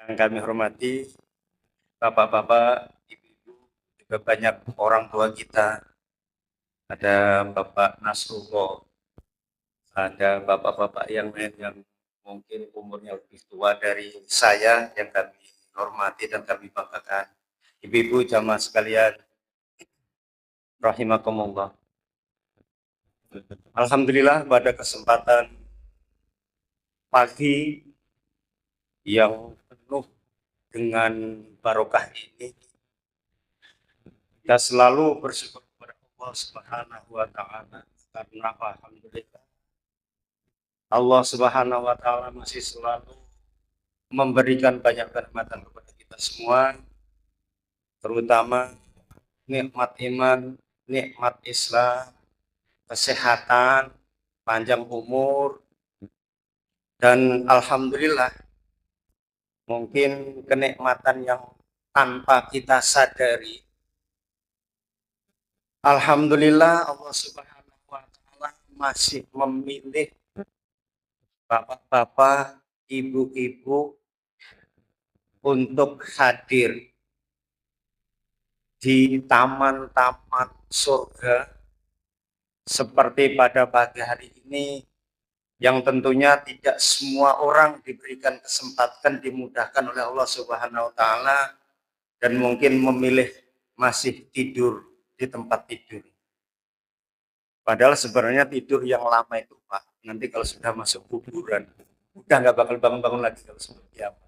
Yang kami hormati Bapak-bapak, Ibu-ibu, juga banyak orang tua kita. Ada Bapak Nasrullah, ada Bapak-bapak yang lain yang mungkin umurnya lebih tua dari saya yang kami hormati dan kami banggakan. Ibu-ibu jamaah sekalian, rahimakumullah. Alhamdulillah pada kesempatan pagi yang penuh dengan barokah ini, kita selalu bersyukur kepada Allah Subhanahu wa taala karena alhamdulillah Allah Subhanahu wa taala masih selalu memberikan banyak kenikmatan kepada kita semua, terutama nikmat iman, nikmat Islam, kesehatan, panjang umur, dan alhamdulillah mungkin kenikmatan yang tanpa kita sadari. Alhamdulillah Allah Subhanahu wa taala masih memilih bapak-bapak, ibu-ibu untuk hadir di taman-taman surga seperti pada pagi hari ini, yang tentunya tidak semua orang diberikan kesempatan, dimudahkan oleh Allah Subhanahu wa taala, dan mungkin memilih masih tidur di tempat tidur. Padahal sebenarnya tidur yang lama itu Pak, nanti kalau sudah masuk kuburan udah nggak bakal bangun-bangun lagi kalau seperti apa.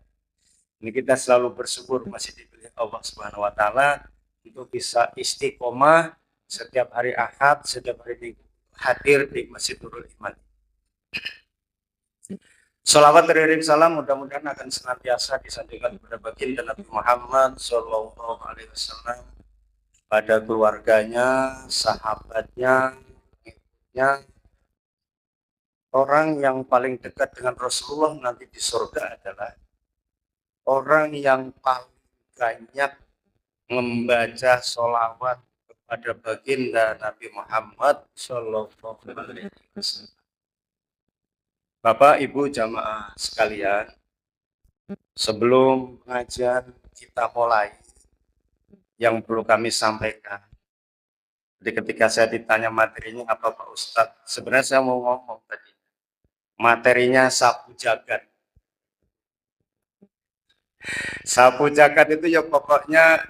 Ini kita selalu bersyukur masih dipilih Allah Subhanahu wa taala untuk bisa istiqomah setiap hari Ahad, setiap hari Minggu hadir di Masjid Nurul Iman. Salawat teriring salam mudah-mudahan akan senantiasa disanjungkan kepada baginda Nabi Muhammad Shallallahu Alaihi Wasallam, pada keluarganya, sahabatnya, pengikutnya. Orang yang paling dekat dengan Rasulullah nanti di surga adalah orang yang paling banyak membaca sholawat kepada baginda Nabi Muhammad Shallallahu Alaihi Wasallam. Bapak, Ibu, jamaah sekalian, sebelum pengajian kita mulai, yang perlu kami sampaikan. Jadi ketika saya ditanya materinya apa Pak Ustadz, sebenarnya saya mau ngomong tadi, materinya sapu jagat. Sapu jagat itu ya pokoknya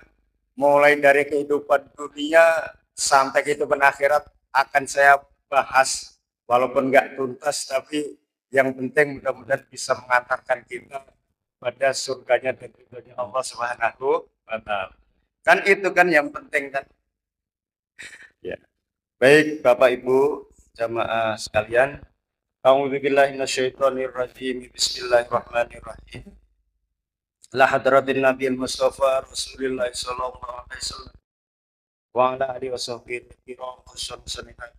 mulai dari kehidupan dunia sampai kehidupan akhirat akan saya bahas, walaupun nggak tuntas, tapi yang penting mudah-mudahan bisa mengantarkan kita pada surganya dan ridhonya Allah Subhanahu wa taala. Kan itu kan yang penting kan. Ya. Baik Bapak Ibu jamaah sekalian, a'udzubillahi minasyaitonirrajim. Bismillahirrahmanirrahim. La hadratin Nabil Mustafa Rasulullah sallallahu alaihi wasallam wa ala alihi washabbihi kiram sanina.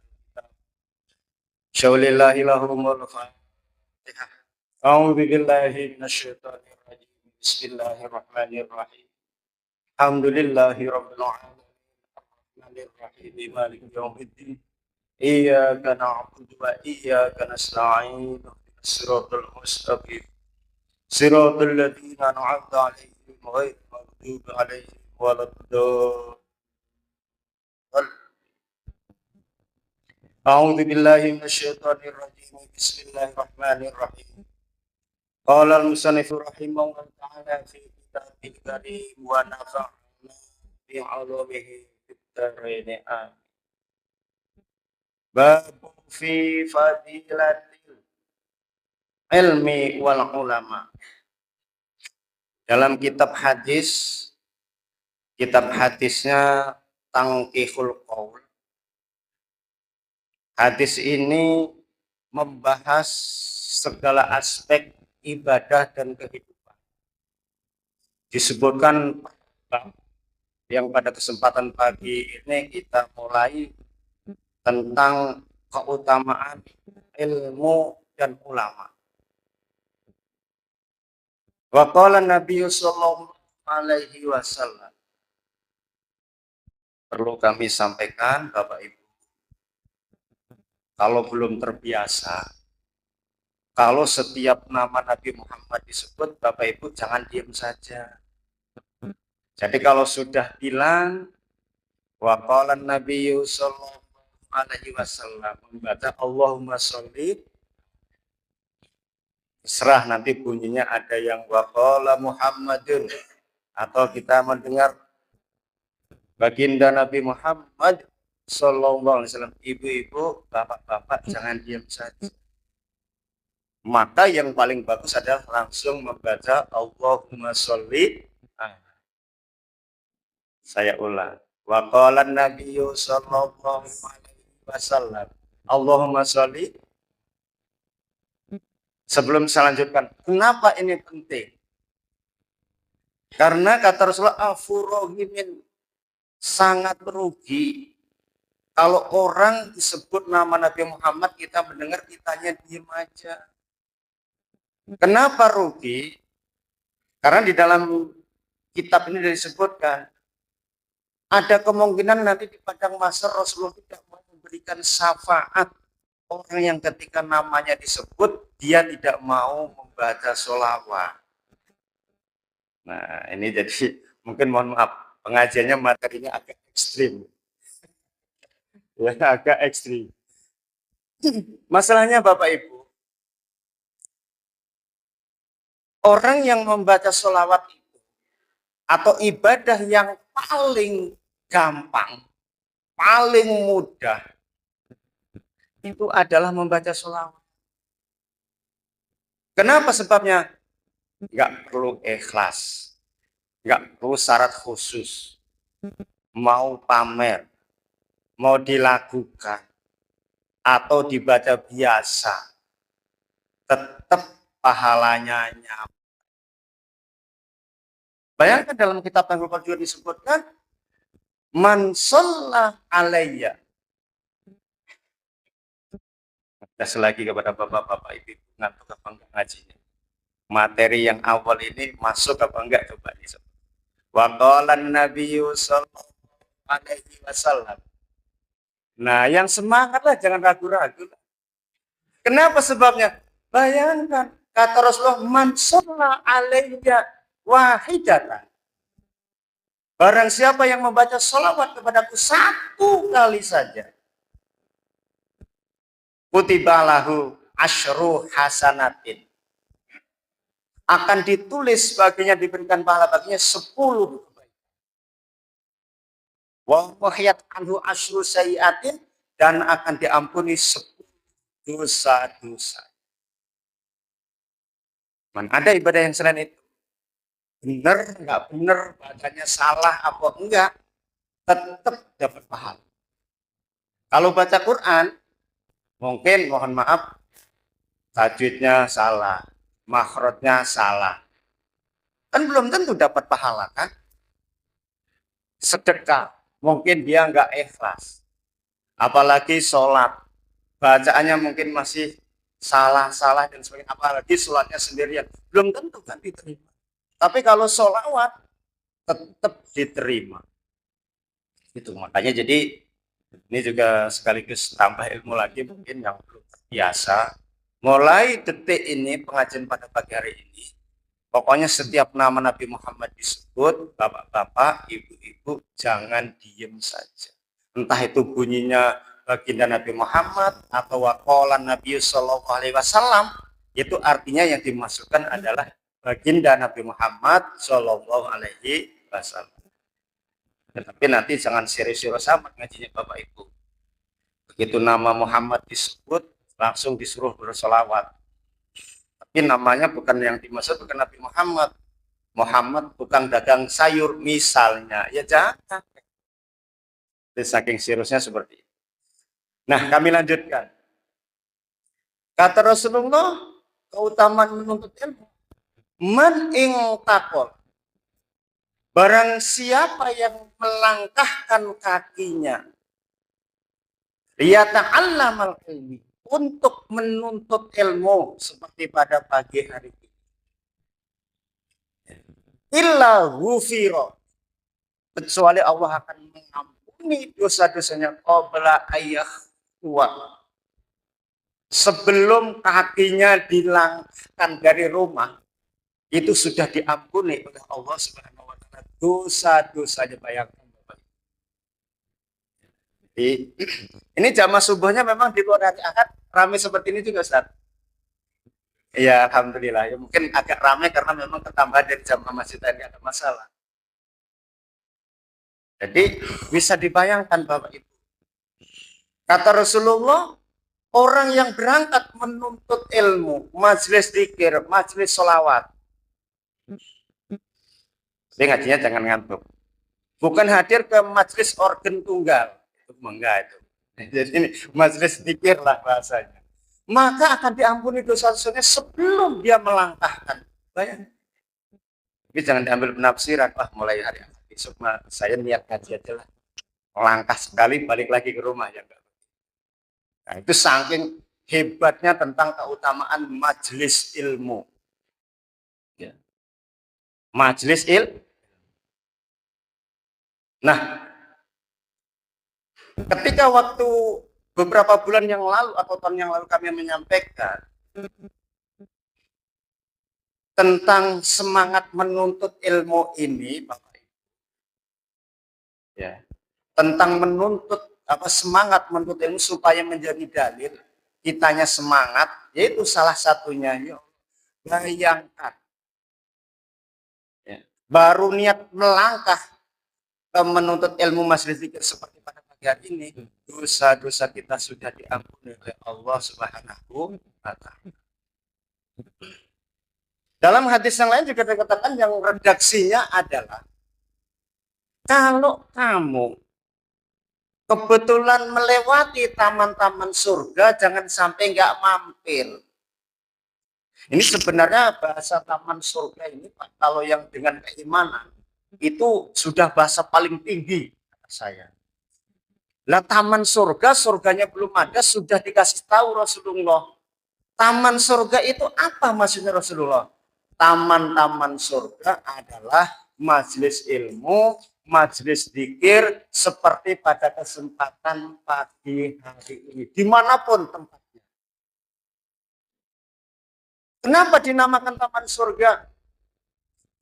Syaulillahi lahumul Fatihah. A'udzu billahi minasyaitonir rajim. Bismillahirrahmanirrahim. Alhamdulillahi rabbil alamin. Arrahmanir rahim. Maliki yaumiddin. Iyyaka na'budu wa iyyaka nasta'in. Shiratal mustaqim. Shiratal ladzina an'amta 'alaihim ghairil maghdubi 'alaihim waladdallin. A'udzu billahi minasyaitonir rajim. Bismillahirrahmanirrahim. Qala al-musannif rahimahullah ta'ala fi kitabil karim wa nafa'na bi 'ulumihi fid dharain. Bab fi fadilatil ilmi wal ulama. Dalam kitab hadisnya Tangkihul Qaul. Hadis ini membahas segala aspek ibadah dan kehidupan. Disebutkan yang pada kesempatan pagi ini kita mulai tentang keutamaan ilmu dan ulama. Wa qala Nabi sallallahu alaihi wasallam. Perlu kami sampaikan Bapak Ibu, kalau belum terbiasa Kalau setiap nama Nabi Muhammad disebut, Bapak Ibu jangan diam saja. Jadi kalau sudah bilang wa qala Nabi sallallahu alaihi wasallam, membaca Allahumma sholli, serah nanti bunyinya ada yang wa qala Muhammadun, atau kita mendengar baginda Nabi Muhammad sallallahu alaihi wasallam. Ibu-ibu, bapak-bapak jangan diam saja. Maka yang paling bagus adalah langsung membaca Allahumma sholli. Saya ulang. Wa qala Nabiyyu sallallahu alaihi wasallam. Allahumma sholli. Sebelum saya lanjutkan, kenapa ini penting? Karena kata Rasulullah, afurohimin, sangat merugi kalau orang disebut nama Nabi Muhammad, kita mendengar, kitanya diam aja. Kenapa rugi? Karena di dalam kitab ini disebutkan, ada kemungkinan nanti di padang mahsyar Rasulullah tidak mau memberikan syafaat orang yang ketika namanya disebut, dia tidak mau membaca sholawat. Nah, ini jadi mungkin mohon maaf, pengajiannya materinya agak ekstrim. Ya, agak ekstrim. Masalahnya Bapak Ibu, orang yang membaca sholawat itu atau ibadah yang paling gampang, paling mudah itu adalah membaca sholawat. Kenapa sebabnya? Nggak perlu ikhlas, nggak perlu syarat khusus, mau pamer, mau dilakukan, atau dibaca biasa, tetap pahalanya nyampe. Bayangkan dalam kitab Tanggul juga disebutkan, man sholla alayya. Kasih lagi kepada bapak-bapak ibu, ngantuk apa enggak ngajinya. Materi yang awal ini masuk apa enggak, coba disebut. Wa qala Nabiyyu sallallahu alaihi wasallam. Nah, yang semangatlah, jangan ragu-ragu. Kenapa sebabnya? Bayangkan kata Rasulullah, man sholla alayya wahidatan. Barang siapa yang membaca sholawat kepadaku satu kali saja, kutibalahu asyru hasanatin, akan ditulis baginya, diberikan pahala baginya 10 kebaikan. Wa muhyat anhu asyru sayiatin, dan akan diampuni 10 dosa-dosa. Man, ada ibadah yang selain itu? Benar, nggak benar, bacanya salah apa enggak, tetap dapat pahala. Kalau baca Quran, mungkin mohon maaf, tajwidnya salah, makhrajnya salah, kan belum tentu dapat pahala kan. Sedekah, mungkin dia nggak ikhlas, apalagi sholat, bacaannya mungkin masih salah-salah dan sebagainya, apalagi sholatnya sendirian, belum tentu kan diterima. Tapi kalau sholawat tetap diterima. Itu makanya jadi ini juga sekaligus tambah ilmu lagi mungkin yang belum terbiasa. Mulai detik ini pengajian pada pagi hari ini, pokoknya setiap nama Nabi Muhammad disebut, bapak-bapak, ibu-ibu, jangan diem saja. Entah itu bunyinya baginda Nabi Muhammad atau waqala Nabi sallallahu alaihi wasallam, itu artinya yang dimasukkan adalah baginda Nabi Muhammad sallallahu alaihi wasallam. Tetapi nanti jangan serius-serius amat ngajinya Bapak Ibu. Begitu nama Muhammad disebut, langsung disuruh bersolawat. Tapi namanya bukan yang dimaksud, bukan Nabi Muhammad. Muhammad tukang dagang sayur misalnya, ya jangan. Saking seriusnya seperti itu. Nah, kami lanjutkan. Kata Rasulullah, keutamaan menuntut ilmu, man ing takol, barang siapa yang melangkahkan kakinya liyata'allamal ilmi, untuk menuntut ilmu seperti pada pagi hari ini, illa ghufira, kecuali Allah akan mengampuni dosa-dosanya qabla ayyah tua, Sebelum kakinya dilangkahkan dari rumah, itu sudah diampuni oleh Allah Subhanahu wa taala dosa-dosanya. Bayangkan Bapak. Jadi, ini jamaah subuhnya memang di luar hari Ahad ramai seperti ini juga, Ustaz. Iya, alhamdulillah. Ya, mungkin agak ramai karena memang ketambahan dari jamaah masjid tadi ada masalah. Jadi bisa dibayangkan Bapak Ibu. Kata Rasulullah, orang yang berangkat menuntut ilmu, majelis zikir, majelis sholawat. Jadi ngajinya jangan ngantuk. Bukan hadir ke majelis organ tunggal. Itu enggak itu. Jadi ini majelis zikir lah bahasanya. Maka akan diampuni dosa-dosanya sebelum dia melangkahkan. Bayangkan. Tapi jangan diambil penafsiran. Wah, mulai hari besok saya niat ngaji aja lah. Langkah sekali balik lagi ke rumah ya enggak. Nah, itu saking hebatnya tentang keutamaan majelis ilmu. Ya. Majelis ilmu. Nah, ketika waktu beberapa bulan yang lalu atau tahun yang lalu kami menyampaikan tentang semangat menuntut ilmu ini, Bapak Ibu. Ya. Tentang menuntut semangat menuntut ilmu supaya menjadi dalil kitanya semangat, yaitu salah satunya ya, bayangkan ya, baru niat melangkah ke menuntut ilmu majelis zikir seperti pada pagi hari ini, dosa-dosa kita sudah diampuni oleh Allah Subhanahu wa taala. Dalam hadis yang lain juga dikatakan yang redaksinya adalah kalau kamu kebetulan melewati taman-taman surga, jangan sampai nggak mampir. Ini sebenarnya bahasa taman surga ini, Pak, kalau yang dengan keimanan, itu sudah bahasa paling tinggi, kata saya. Lah taman surga, surganya belum ada, sudah dikasih tahu Rasulullah. Taman surga itu apa maksudnya Rasulullah? Taman-taman surga adalah majelis ilmu, majelis zikir seperti pada kesempatan pagi hari ini, dimanapun tempatnya. Kenapa dinamakan taman surga?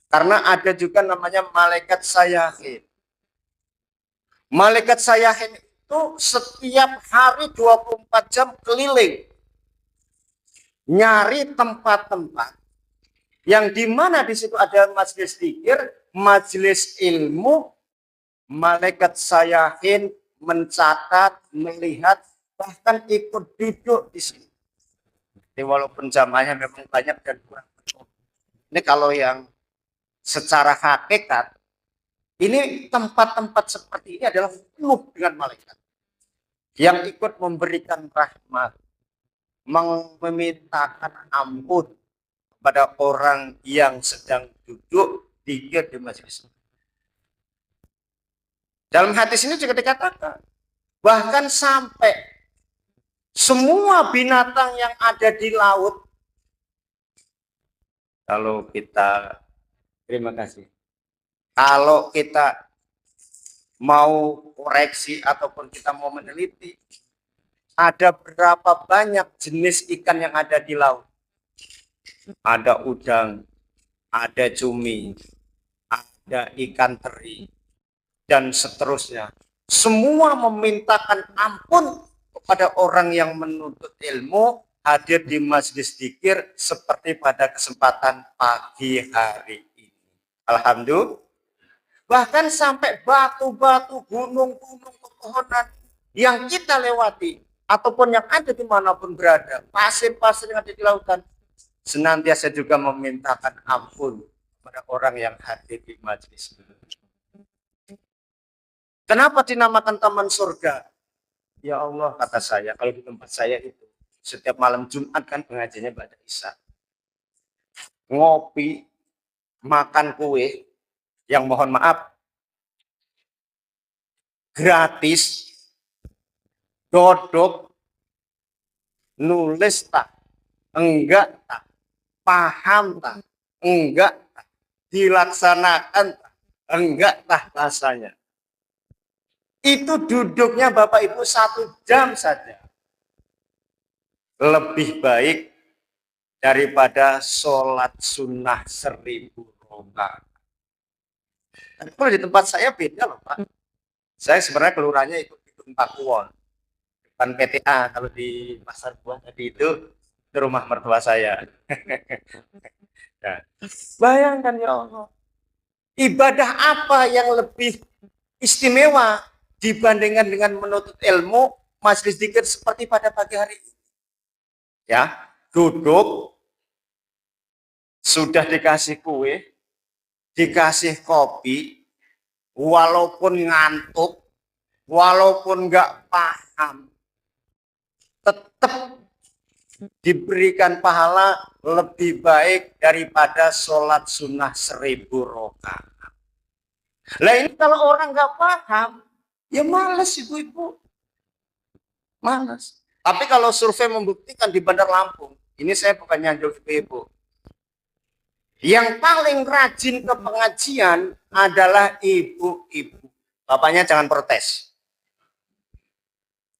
Karena ada juga namanya malaikat sayahin. Malaikat sayahin itu setiap hari 24 jam keliling, nyari tempat-tempat yang dimana di situ ada majelis zikir, majelis ilmu. Malaikat sayahin mencatat, melihat, bahkan ikut duduk di sini. Jadi walaupun jamaahnya memang banyak dan kurang. Ini kalau yang secara hakikat, ini tempat-tempat seperti ini adalah penuh dengan malaikat yang ikut memberikan rahmat, memintakan ampun pada orang yang sedang duduk zikir di majelis. Dalam hadis ini juga dikatakan, bahkan sampai semua binatang yang ada di laut, kalau kita, terima kasih, kalau kita mau koreksi ataupun kita mau meneliti, ada berapa banyak jenis ikan yang ada di laut. Ada udang, ada cumi, ada ikan teri, dan seterusnya. Semua memintakan ampun kepada orang yang menuntut ilmu, hadir di majelis zikir seperti pada kesempatan pagi hari ini. Alhamdulillah. Bahkan sampai batu-batu, gunung-gunung, pepohonan yang kita lewati ataupun yang ada dimanapun berada, pasir-pasir yang ada di lautan, senantiasa juga memintakan ampun kepada orang yang hadir di majelis. Kenapa dinamakan taman surga? Ya Allah, kata saya, kalau di tempat saya itu setiap malam Jumat kan pengajiannya pada Isya, ngopi, makan kue yang mohon maaf gratis, dodok, nulis tak, enggak tak, paham tak, enggak tak, dilaksanakan tak, enggak tak rasanya. Itu duduknya Bapak Ibu 1 jam saja. lebih baik daripada sholat sunnah 1000 rakaat. Kalau di tempat saya beda loh Pak. Saya sebenarnya kelurahannya itu di Pakuwon, depan PTA. Kalau di Pasar Buah tadi itu rumah mertua saya. Nah, bayangkan ya Allah, ibadah apa yang lebih istimewa dibandingkan dengan menuntut ilmu majelis zikir seperti pada pagi hari ini? Ya, duduk, sudah dikasih kue, dikasih kopi, walaupun ngantuk, walaupun nggak paham, tetap diberikan pahala lebih baik daripada sholat sunnah 1000 rakaat. Lah ini kalau orang nggak paham, ya males ibu-ibu, males. Tapi kalau survei membuktikan di Bandar Lampung, ini saya bukan nyanjung ibu-ibu, yang paling rajin ke pengajian adalah ibu-ibu. Bapaknya jangan protes.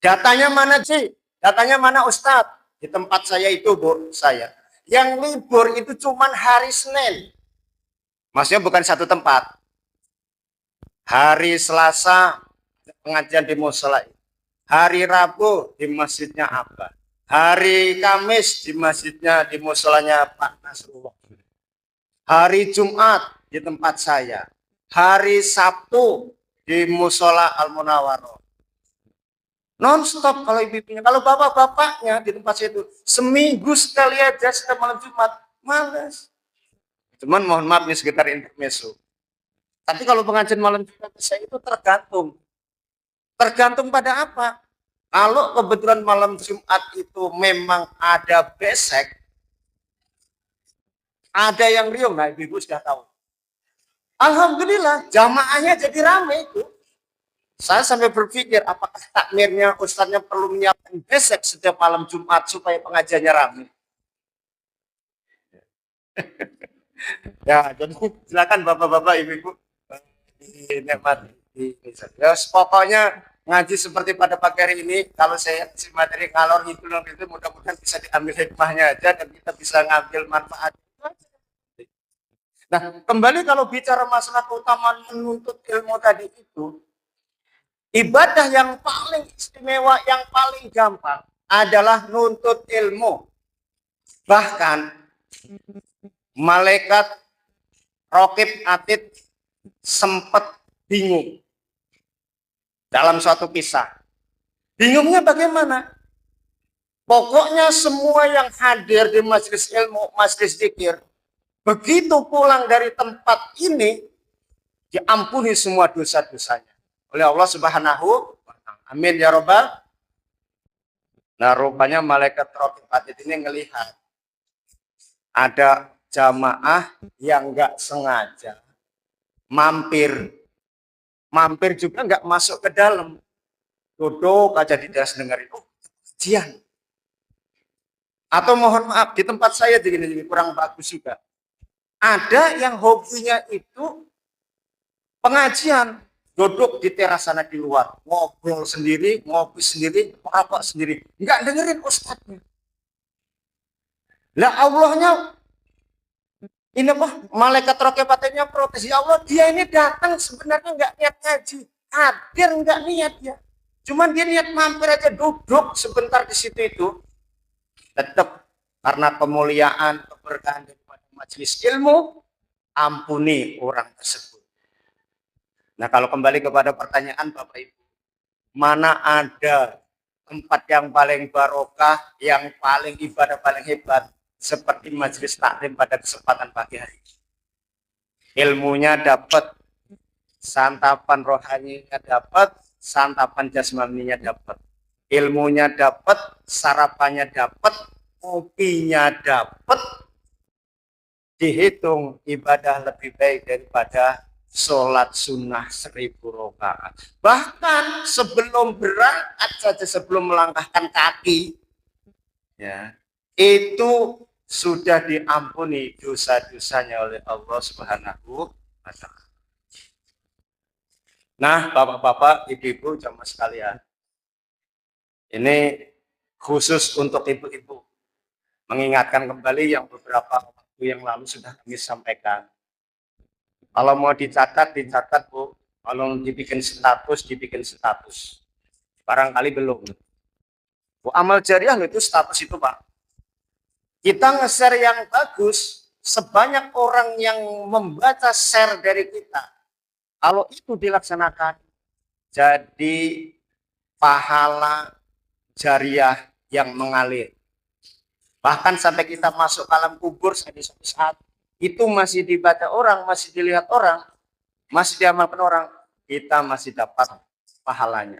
Datanya mana sih? Datanya mana Ustadz? Di tempat saya itu, Bu, saya. Yang libur itu cuma hari Senin. Maksudnya bukan satu tempat. Hari Selasa pengajian di musola. Hari Rabu di masjidnya apa? Hari Kamis di masjidnya, di musolanya Pak Nasrullah. Hari Jumat di tempat saya. Hari Sabtu di musola Al-Munawwaroh. Non-stop kalau ibu-ibunya. Kalau bapak-bapaknya di tempat saya itu seminggu sekali aja setiap malam Jumat. Males. Cuman mohon maaf nih sekitar intermezzo. Tapi kalau pengajian malam Jumat saya itu tergantung. Tergantung pada apa? Kalau kebetulan malam Jumat itu memang ada besek, ada yang riuh, nah ibu-ibu sudah tahu. Alhamdulillah, jamaahnya jadi ramai itu. Saya sampai berpikir, apakah takmirnya, ustadznya perlu menyiapkan besek setiap malam Jumat supaya pengajiannya ramai. Ya, jadi silakan bapak-bapak, ibu-ibu dinikmati. Ya, pokoknya ngaji seperti pada pagi hari ini, kalau saya kasih materi ngalor itu mudah-mudahan bisa diambil hikmahnya aja dan kita bisa ngambil manfaat. Nah, kembali kalau bicara masalah keutamaan menuntut ilmu tadi itu, ibadah yang paling istimewa, yang paling gampang adalah nuntut ilmu. Bahkan malaikat Raqib Atid sempat bingung dalam suatu kisah. Bingungnya bagaimana? Pokoknya semua yang hadir di majelis ilmu, majelis zikir, begitu pulang dari tempat ini, diampuni semua dosa-dosanya oleh Allah Subhanahu wa Ta'ala. Amin ya Rabbal. Nah, rupanya malaikat Raqib Atid ini ngelihat ada jamaah yang nggak sengaja mampir juga nggak masuk ke dalam, duduk aja di teras dengerin, oh kajian. Atau mohon maaf, di tempat saya begini kurang bagus juga. Ada yang hobinya itu pengajian, duduk di teras sana di luar, ngobrol sendiri, ngopi sendiri, merokok sendiri, nggak dengerin ustadznya. Lah Allahnya ini apa? Malaikat Raqib Atidnya protes, ya Allah, dia ini datang sebenarnya nggak niat ngaji, hadir nggak niat ya. Cuman dia niat mampir aja, duduk sebentar di situ itu. Tetap karena kemuliaan, keberkahan daripada majelis ilmu, ampuni orang tersebut. Nah, kalau kembali kepada pertanyaan Bapak Ibu, mana ada tempat yang paling barokah, yang paling ibadah paling hebat seperti majelis taklim pada kesempatan pagi hari? Ilmunya dapat, santapan rohaninya dapat, santapan jasmaninya dapat. Ilmunya dapat, sarapannya dapat, kopinya dapat, dihitung ibadah lebih baik daripada sholat sunnah 1000 rakaat. Bahkan sebelum berangkat saja, sebelum melangkahkan kaki, ya, itu sudah diampuni dosa-dosanya oleh Allah Subhanahu wa Ta'ala. Nah, bapak-bapak, ibu-ibu, jamaah sekalian, ini khusus untuk ibu-ibu. Mengingatkan kembali yang beberapa waktu yang lalu sudah kami sampaikan. Kalau mau dicatat, dicatat Bu. Kalau dibikin status, dibikin status. Barangkali belum. Bu, amal jariah itu status itu Pak. Kita nge-share yang bagus, sebanyak orang yang membaca share dari kita. Kalau itu dilaksanakan, jadi pahala jariah yang mengalir. Bahkan sampai kita masuk alam kubur suatu saat, itu masih dibaca orang, masih dilihat orang, masih diamalkan orang, kita masih dapat pahalanya.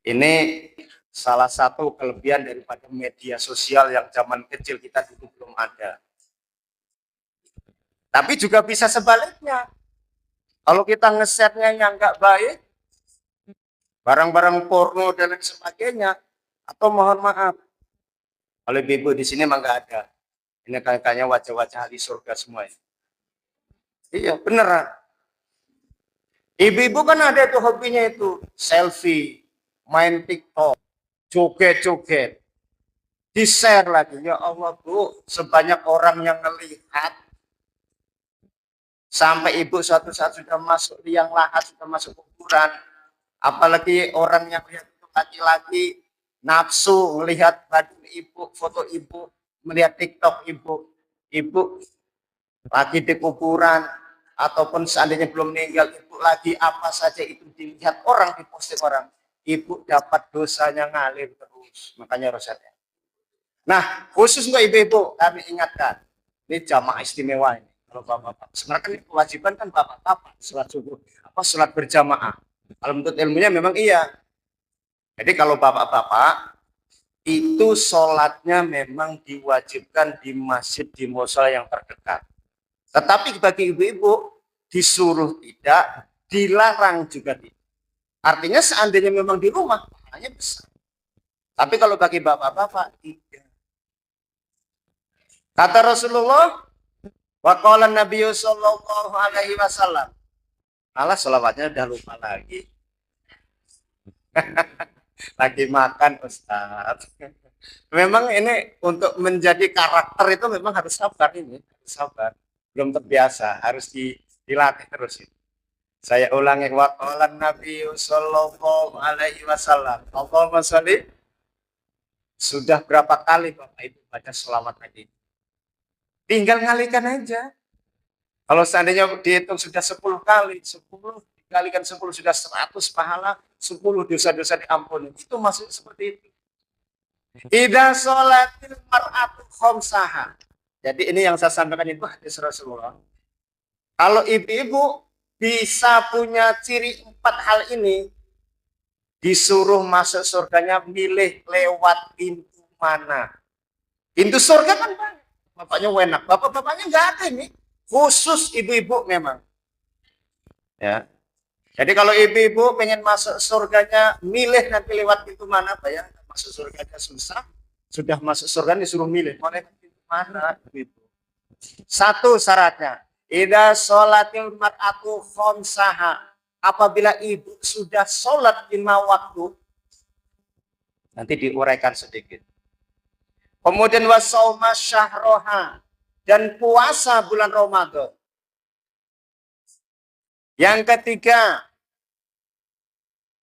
Ini salah satu kelebihan daripada media sosial yang zaman kecil kita dulu belum ada. Tapi juga bisa sebaliknya. Kalau kita nge-share-nya yang nggak baik, barang-barang porno dan lain sebagainya, atau mohon maaf, kalau ibu di sini emang nggak ada. Ini kayaknya wajah-wajah ahli surga semua. Iya, beneran. Ibu-ibu kan ada itu hobinya itu selfie, main TikTok, joget-joget, di-share lagi. Ya Allah Bu, sebanyak orang yang melihat, sampai ibu suatu saat sudah masuk liang lahat, sudah masuk kuburan. Apalagi orang yang lihat itu laki-laki, nafsu melihat baju ibu, foto ibu, melihat TikTok ibu, ibu lagi di kuburan, ataupun seandainya belum meninggal, ibu lagi apa saja itu dilihat orang, diposting orang, ibu dapat dosanya ngalir terus. Makanya rosetnya. Nah, khusus untuk ibu-ibu, kami ingatkan, ini jamaah istimewa ini. Kalau bapak-bapak, sebenarnya kan kewajiban kan bapak-bapak, sholat subuh, sholat berjamaah. Kalau menurut ilmunya memang iya. Jadi kalau bapak-bapak, itu sholatnya memang diwajibkan di masjid, di mushola yang terdekat. Tetapi bagi ibu-ibu, disuruh tidak, dilarang juga tidak. Artinya seandainya memang di rumah, hanya besar. Tapi kalau bagi bapak-bapak, tidak. Kata Rasulullah, wa qala Nabi sallallahu alaihi wasallam. Alah, selawatnya udah lupa lagi. Lagi makan Ustaz. Memang ini untuk menjadi karakter itu memang harus sabar ini, harus sabar. Belum terbiasa, harus dilatih terus ini. Saya ulangi, wa qala Nabi sallallahu alaihi wasallam. Allahumma sholli. Sudah berapa kali Bapak Ibu baca selawat tadi? Tinggal ngalihkan aja. Kalau seandainya dihitung sudah 10 kali, 10 dikalikan 10 sudah 100 pahala, 10 dosa-dosa diampuni. Itu maksudnya seperti itu. Idza sholatil mar'atu khamsaha. Jadi ini yang saya sampaikan itu hadis Rasulullah. Kalau ibu-ibu bisa punya ciri 4 hal ini, disuruh masuk surganya milih lewat pintu mana. Pintu surga kan banyak. Bapaknya enak, bapak-bapaknya nggak ada ini. Khusus ibu-ibu memang. Ya. Jadi kalau ibu-ibu pengen masuk surganya, milih nanti lewat pintu mana, bayang masuk surganya susah, sudah masuk surga disuruh milih, mau lewat pintu mana, ibu. Satu syaratnya, idza sholatil mar'atu khamsaha. Apabila ibu sudah sholat 5 waktu, nanti diuraikan sedikit. Kemudian wasauma syahroha, dan puasa bulan Ramadan. Yang ketiga,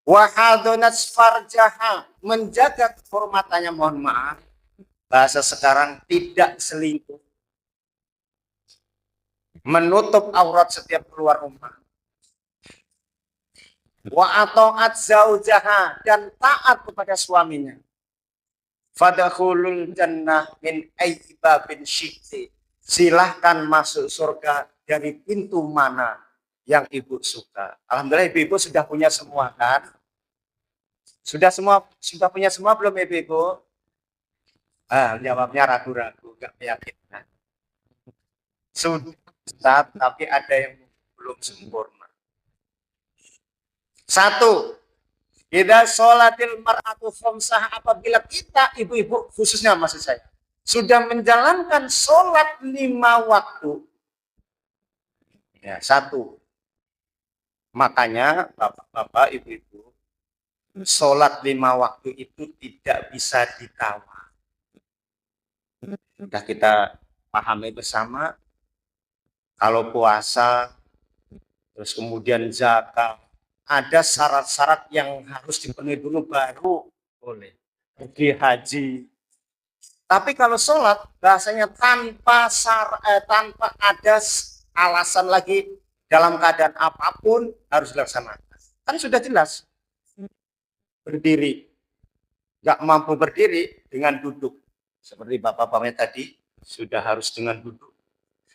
wahadonat farjaha, menjaga kehormatannya, mohon maaf, bahasa sekarang tidak selingkuh, menutup aurat setiap keluar rumah. Wa ata'at zaujaha, dan taat kepada suaminya. Fadkhulul jannah min ayyi babin syi'ti. Silahkan masuk surga dari pintu mana yang ibu suka. Alhamdulillah ibu-ibu sudah punya semua kan? Sudah punya semua belum ibu-ibu? Jawabnya ragu-ragu, enggak meyakinkan. Sudah, tapi ada yang belum sempurna. Satu, idza sholatil mar'atu khamsah, apabila kita ibu-ibu khususnya maksud saya sudah menjalankan sholat 5 waktu. Ya, satu. Makanya bapak-bapak, ibu-ibu, sholat 5 waktu itu tidak bisa ditawar. Sudah kita pahami bersama, kalau puasa, terus kemudian zakat, ada syarat-syarat yang harus dipenuhi dulu baru boleh pergi haji. Tapi kalau sholat, bahasanya tanpa ada alasan lagi, dalam keadaan apapun harus dilaksanakan. Kan sudah jelas, berdiri, nggak mampu berdiri dengan duduk. Seperti bapak-bapaknya tadi, sudah harus dengan duduk.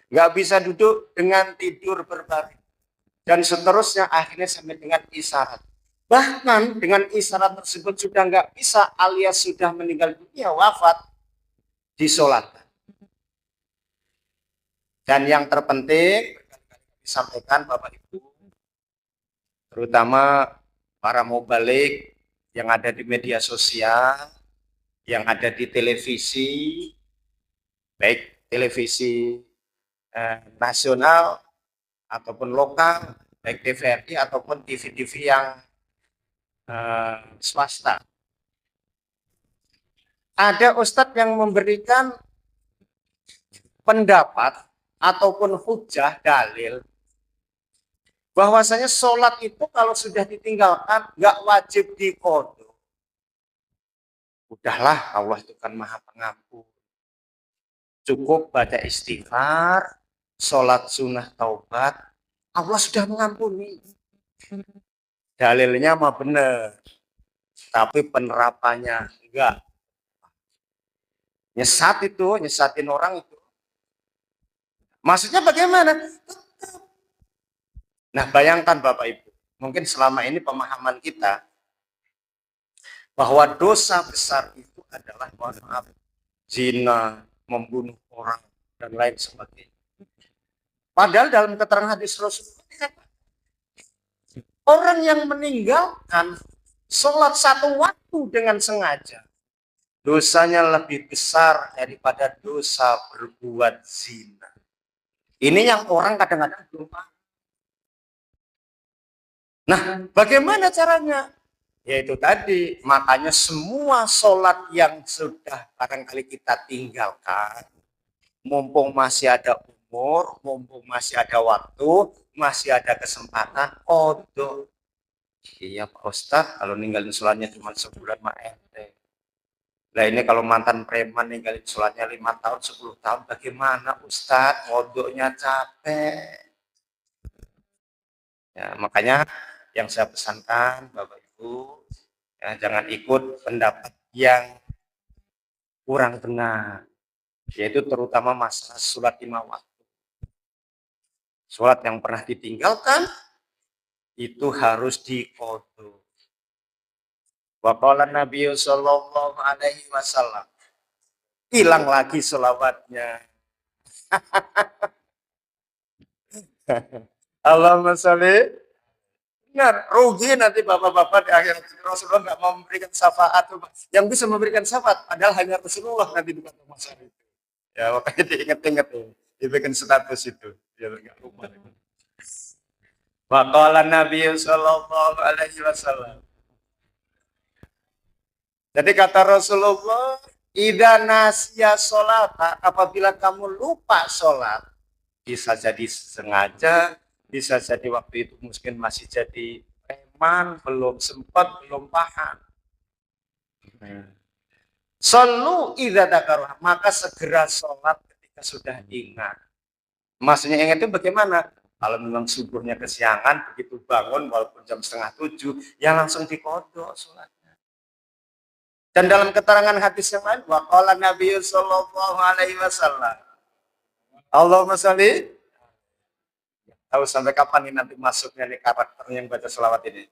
Nggak bisa duduk dengan tidur berbaring. Dan seterusnya akhirnya sampai dengan isyarat. Bahkan dengan isyarat tersebut sudah nggak bisa alias sudah meninggal dunia, wafat, disolatkan. Dan yang terpenting, disampaikan Bapak Ibu, terutama para mubalik yang ada di media sosial, yang ada di televisi, baik televisi nasional ataupun lokal, baik TVRI ataupun TV-TV yang swasta. Ada ustadz yang memberikan pendapat ataupun hujah dalil bahwasanya sholat itu kalau sudah ditinggalkan nggak wajib diqodho. Udahlah, Allah itu kan maha pengampun. Cukup baca istighfar, sholat sunnah taubat, Allah sudah mengampuni. Dalilnya mah benar, tapi penerapannya enggak. Nyesatin orang itu. Maksudnya bagaimana? Nah, bayangkan Bapak Ibu, mungkin selama ini pemahaman kita bahwa dosa besar itu adalah, mohon maaf, zina, membunuh orang, dan lain sebagainya. Padahal dalam keterangan hadis Rasulullah, orang yang meninggalkan sholat 1 waktu dengan sengaja, dosanya lebih besar daripada dosa berbuat zina. Ini yang orang kadang-kadang belum paham. Nah, bagaimana caranya? Yaitu tadi, makanya semua sholat yang sudah barangkali kita tinggalkan, mumpung masih ada umur, mumpung masih ada waktu, masih ada kesempatan, qodho. Iya Pak Ustadz, kalau ninggalin sholatnya cuma sebulan mah ente. Nah ini kalau mantan preman ninggalin sholatnya 5 tahun, 10 tahun, bagaimana Ustadz? Qodhonya capek. Ya, makanya yang saya pesankan Bapak Ibu, ya, jangan ikut pendapat yang kurang benar, yaitu terutama masalah sholat 5 waktu. Sholat yang pernah ditinggalkan itu harus diqodho. Wa qala Nabi sallallahu alaihi wasallam, hilang lagi sholawatnya. Allahumma sholli. Benar, rugi nanti bapak-bapak di akhirat. Rasulullah nggak mau memberikan syafaat. Yang bisa memberikan syafaat adalah hanya Rasulullah nanti di kata masyarakat itu. Ya makanya diingat-ingat tuh, dibikin status itu. Ya nggak lupa. Waqala Nabi sallallahu alaihi wasallam. Jadi kata Rasulullah, idza nasiya sholata, apabila kamu lupa sholat, bisa jadi sengaja, bisa jadi waktu itu mungkin masih jadi preman, belum sempat, belum paham. Solu idza dzakaruha, maka segera sholat ketika sudah ingat. Maksudnya ingat itu bagaimana? Kalau memang subuhnya kesiangan, begitu bangun walaupun jam 6:30, ya langsung diqodho sholatnya. Dan dalam keterangan hadis yang lain, waqala Nabi sallallahu alaihi wasallam, Allahumma sholli. Tahu sampai kapan ini nanti masuknya nih karakter yang baca selawat ini.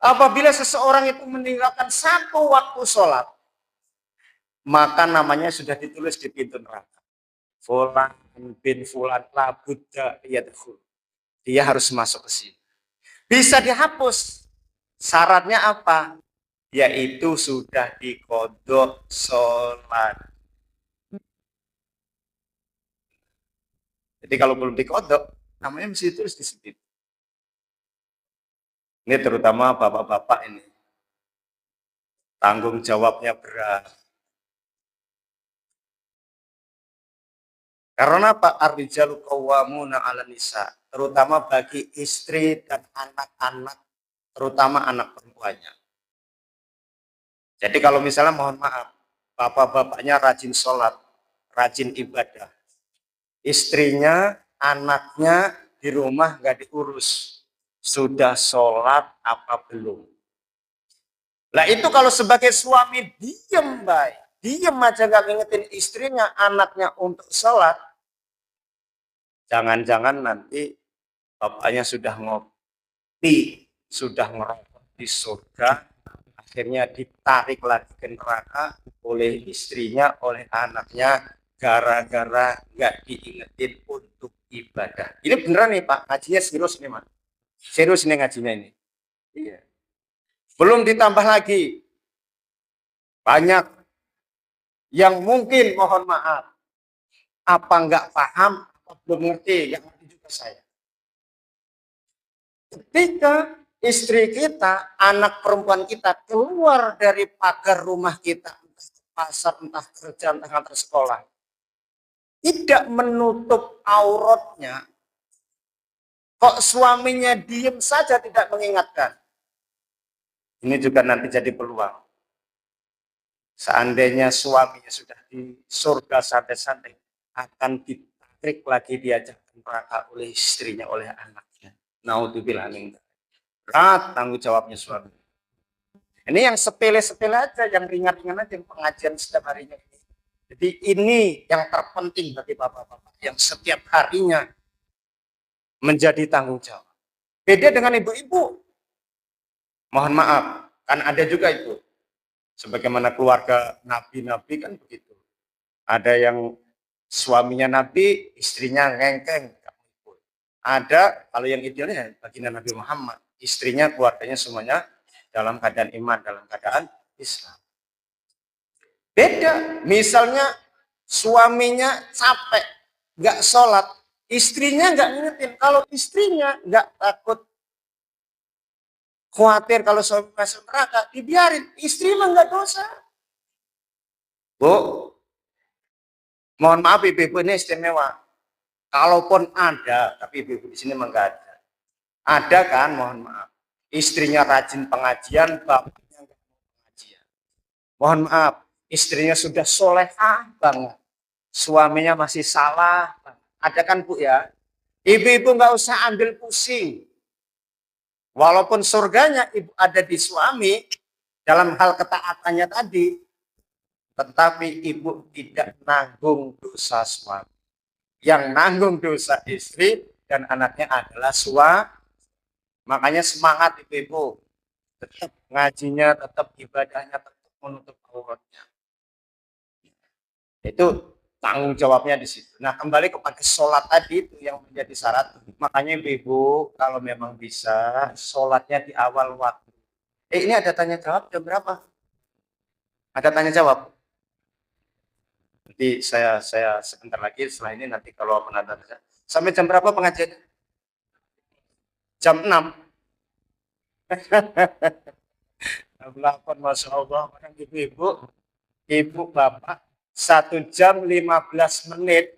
Apabila seseorang itu meninggalkan 1 waktu sholat, maka namanya sudah ditulis di pintu neraka. Fulan bin Fulan labudda yadkhul. Dia harus masuk ke sini. Bisa dihapus. Syaratnya apa? Yaitu sudah diqodho sholat. Jadi kalau belum diqodho, namanya mesti ditulis di situ. Ini terutama bapak-bapak ini. tanggung jawabnya berat. Karena apa? Ar-rijalu qawwamuna 'alan nisa, terutama bagi istri dan anak-anak, terutama anak perempuannya. Jadi kalau misalnya mohon maaf, bapak-bapaknya rajin sholat, rajin ibadah, istrinya, anaknya di rumah nggak diurus, sudah sholat apa belum? Lah itu kalau sebagai suami diem baik, diem aja nggak ngingetin istrinya, anaknya untuk sholat, jangan-jangan nanti bapaknya sudah ngopi, sudah ngerokok di surga, akhirnya ditarik lagi ke neraka oleh istrinya, oleh anaknya, gara-gara nggak diingetin untuk ibadah. Ini beneran nih Pak, ngajinya serius nih Mas. Serius nih ngajinya ini. Iya. Belum ditambah lagi, banyak yang mungkin mohon maaf, apa nggak paham, apa belum ngerti, yang ngerti juga saya. Ketika istri kita, anak perempuan kita keluar dari pagar rumah kita, entah ke pasar, entah kerja, entah antar sekolah, tidak menutup auratnya, kok suaminya diem saja tidak mengingatkan. Ini juga nanti jadi peluang. Seandainya suaminya sudah di surga santai-santai, akan ditarik lagi diajak neraka oleh istrinya, oleh anaknya. Naudzubillah min dzalik. Berat tanggung jawabnya suami. Ini yang sepele-sepele aja, yang ringan-ringan aja, yang pengajian setiap harinya ini. Jadi ini yang terpenting bagi bapak-bapak, yang setiap harinya menjadi tanggung jawab. Beda dengan ibu-ibu. Mohon maaf, kan ada juga itu. Sebagaimana keluarga nabi-nabi kan begitu. Ada yang suaminya nabi, istrinya ngengkeng. Ada, kalau yang idealnya baginda Nabi Muhammad, istrinya, keluarganya semuanya dalam keadaan iman, dalam keadaan Islam. Beda, misalnya suaminya capek, nggak sholat, istrinya nggak ngingetin. Kalau istrinya nggak takut, khawatir kalau suami masuk neraka, dibiarin. Istri mah nggak dosa. Bu, mohon maaf ibu-ibu ini istimewa. Kalaupun ada, tapi ibu-ibu di sini mah nggak ada. Ada kan, mohon maaf. Istrinya rajin pengajian, bapaknya nggak mau pengajian. Mohon maaf, istrinya sudah solehah banget. Suaminya masih salah. Ada kan Bu ya? Ibu-ibu nggak usah ambil pusing. Walaupun surganya ibu ada di suami, dalam hal ketaatannya tadi, tetapi ibu tidak nanggung dosa suami. Yang nanggung dosa istri dan anaknya adalah suami. Makanya semangat ibu-ibu. Tetap ngajinya, tetap ibadahnya, tetap menutup auratnya. Itu tanggung jawabnya di situ. Nah, kembali kepada sholat tadi itu yang menjadi syarat. Makanya ibu-ibu kalau memang bisa sholatnya di awal waktu. Ini ada tanya jawab jam berapa? Ada tanya jawab. Nanti saya sebentar lagi setelah ini nanti kalau penonton sampai jam berapa pengajian? Jam 6. Masya Allah, orang ibu-ibu, ibu bapak 1 jam 15 menit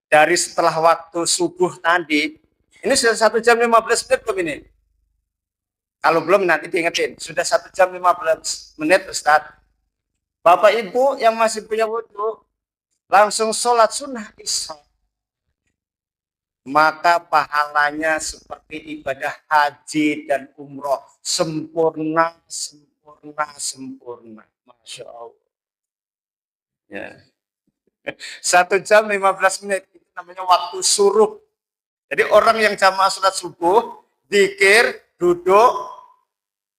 dari setelah waktu subuh tadi. Ini sudah 1 jam 15 menit belum ini? Kalau belum nanti diingetin. Sudah 1 jam 15 menit Ustaz. Bapak Ibu yang masih punya wudhu, langsung sholat sunnah isya. Maka pahalanya seperti ibadah haji dan umroh. Sempurna, sempurna, sempurna. Masya Allah. Ya. 1 jam 15 menit itu namanya waktu suruh. Jadi orang yang jamaah sholat subuh, zikir, duduk,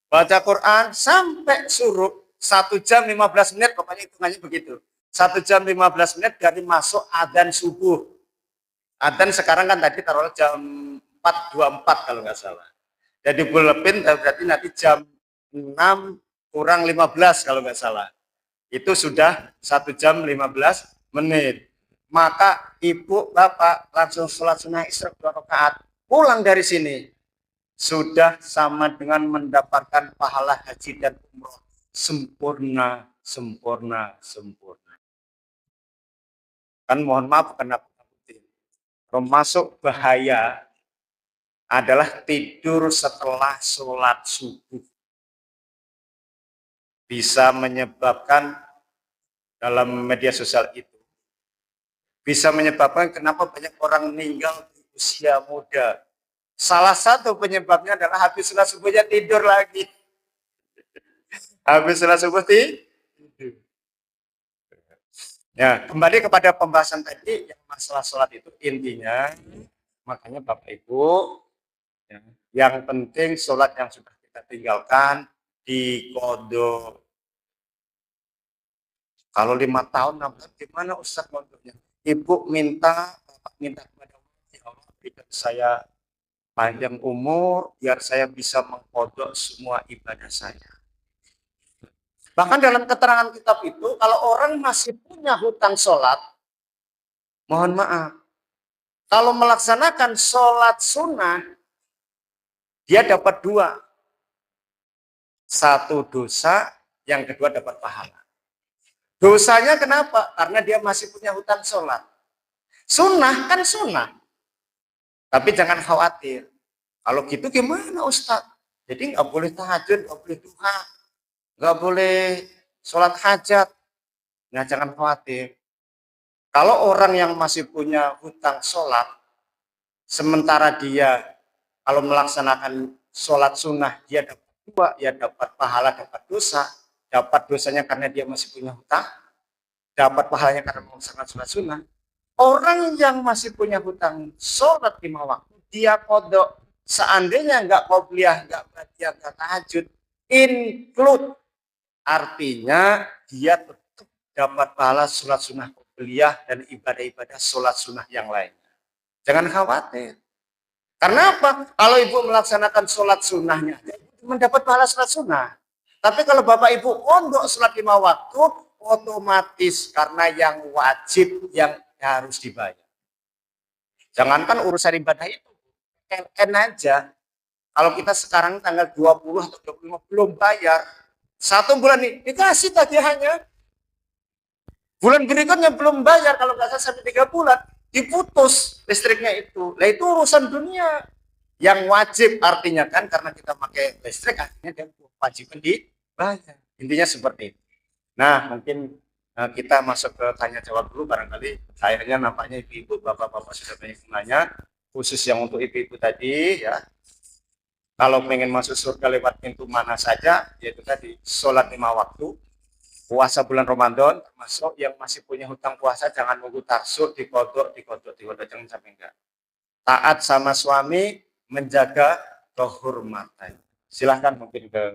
baca Quran sampai suruh 1 jam 15 menit, pokoknya hitungannya begitu. 1 jam 15 menit dari masuk adzan subuh. Adzan sekarang kan tadi taruh jam 4.24 kalau nggak salah. Jadi bulepin berarti nanti jam 6 kurang 15 kalau nggak salah. Itu sudah 1 jam 15 menit. Maka ibu bapak langsung sholat sunnah isya 2 rakaat. Pulang dari sini sudah sama dengan mendapatkan pahala haji dan umroh sempurna, sempurna, sempurna. Kan mohon maaf karena termasuk bahaya adalah tidur setelah sholat subuh. Bisa menyebabkan dalam media sosial itu, bisa menyebabkan kenapa banyak orang meninggal di usia muda. Salah satu penyebabnya adalah habis sholat subuhnya tidur lagi. Habis sholat subuh tidur. Ya, kembali kepada pembahasan tadi yang masalah sholat itu intinya, makanya Bapak Ibu, ya, yang penting sholat yang sudah kita tinggalkan diqodho. Kalau 5 tahun, 6 tahun, gimana Ustaz qodhonya? Ibu minta, Bapak minta kepada Allah, ya Allah berikan saya panjang umur, biar saya bisa mengqodho semua ibadah saya. Bahkan dalam keterangan kitab itu, kalau orang masih punya hutang sholat, mohon maaf, kalau melaksanakan sholat sunnah, dia dapat 2. Satu dosa, yang kedua dapat pahala. Dosanya kenapa? Karena dia masih punya hutang sholat. Sunnah kan sunnah. Tapi jangan khawatir. Kalau gitu gimana Ustaz? Jadi nggak boleh tahajud, nggak boleh duha, nggak boleh sholat hajat. Nah jangan khawatir. Kalau orang yang masih punya hutang sholat, sementara dia kalau melaksanakan sholat sunnah, dia dapat 2, ya dapat pahala, dapat dosa. Dapat dosanya karena dia masih punya hutang, dapat pahalanya karena melaksanakan sholat sunnah. Orang yang masih punya hutang sholat 5 waktu, dia qodho. Seandainya nggak qobliyah, nggak ba'diyah, nggak tahajud, include, artinya dia tetap dapat pahala sholat sunnah qobliyah dan ibadah-ibadah sholat sunnah yang lainnya. Jangan khawatir. Karena apa? Kalau ibu melaksanakan sholat sunnahnya, mendapat pahala sholat sunnah. Tapi kalau bapak ibu untuk sholat 5 waktu, otomatis karena yang wajib yang harus dibayar. Jangankan urusan ibadah itu, KN aja. Kalau kita sekarang tanggal 20 atau 25 belum bayar, 1 bulan ini dikasih tagihannya. Bulan berikutnya belum bayar, kalau nggak salah sampai 3 bulan, diputus listriknya itu. Nah itu urusan dunia. Yang wajib artinya kan karena kita pakai listrik, akhirnya dia wajib dibayar. Intinya seperti itu. Nah mungkin kita masuk ke tanya jawab dulu, barangkali akhirnya nampaknya ibu-ibu, bapak-bapak sudah banyak nanya, khusus yang untuk ibu-ibu tadi ya. Kalau pengen masuk surga lewat pintu mana saja, yaitu tadi sholat 5 waktu, puasa bulan Ramadan, termasuk yang masih punya hutang puasa jangan nunggu taksur, diqodho, jangan sampai enggak. Taat sama suami, menjaga kehormatan. Silahkan mungkin ke